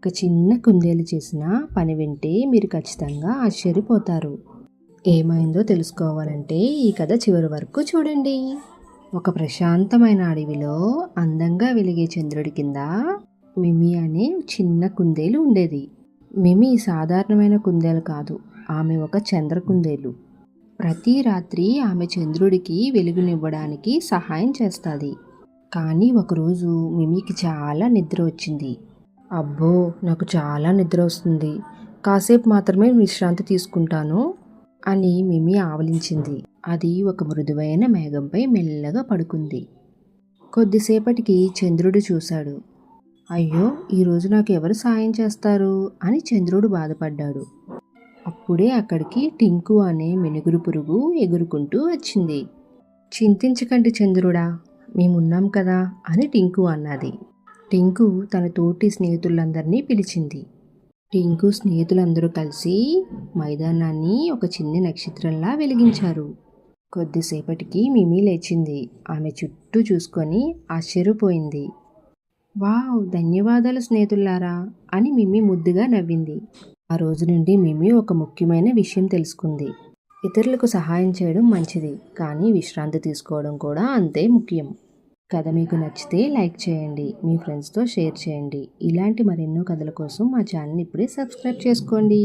ఒక చిన్న కుందేలు చేసిన పని వింటే మీరు ఖచ్చితంగా ఆశ్చర్యపోతారు. ఏమైందో తెలుసుకోవాలంటే ఈ కథ చివరి వరకు చూడండి. ఒక ప్రశాంతమైన అడవిలో అందంగా వెలిగే చంద్రుడి కింద మిమి అనే చిన్న కుందేలు ఉండేది. మిమి సాధారణమైన కుందేలు కాదు, ఆమె ఒక చంద్ర కుందేలు. ప్రతి రాత్రి ఆమె చంద్రుడికి వెలుగునివ్వడానికి సహాయం చేస్తుంది. కానీ ఒకరోజు మిమికి చాలా నిద్ర వచ్చింది. అబ్బో, నాకు చాలా నిద్ర వస్తుంది, కాసేపు మాత్రమే విశ్రాంతి తీసుకుంటాను అని మిమి ఆవలించింది. అది ఒక మృదువైన మేఘంపై మెల్లగా పడుకుంది. కొద్దిసేపటికి చంద్రుడు చూశాడు. అయ్యో, ఈరోజు నాకు ఎవరు సాయం చేస్తారు అని చంద్రుడు బాధపడ్డాడు. అప్పుడే అక్కడికి టింకు అనే మినుగురు పురుగు ఎగురుకుంటూ వచ్చింది. చింతించకండి చంద్రుడా, మేమున్నాం కదా అని టింకు అన్నది. టింకు తన తోటి స్నేహితులందరినీ పిలిచింది. టింకు స్నేహితులందరూ కలిసి మైదానాన్ని ఒక చిన్న నక్షత్రంలా వెలిగించారు. కొద్దిసేపటికి మిమి లేచింది. ఆమె చుట్టూ చూసుకొని ఆశ్చర్యపోయింది. వావ్, ధన్యవాదాలు స్నేహితులారా అని మిమి ముద్దుగా నవ్వింది. ఆ రోజు నుండి మిమి ఒక ముఖ్యమైన విషయం తెలుసుకుంది. ఇతరులకు సహాయం చేయడం మంచిది, కానీ విశ్రాంతి తీసుకోవడం కూడా అంతే ముఖ్యం. కథ మీకు నచ్చితే లైక్ చేయండి, మీ ఫ్రెండ్స్తో షేర్ చేయండి. ఇలాంటి మరెన్నో కథల కోసం మా ఛానల్ ఇప్పుడే సబ్స్క్రైబ్ చేసుకోండి.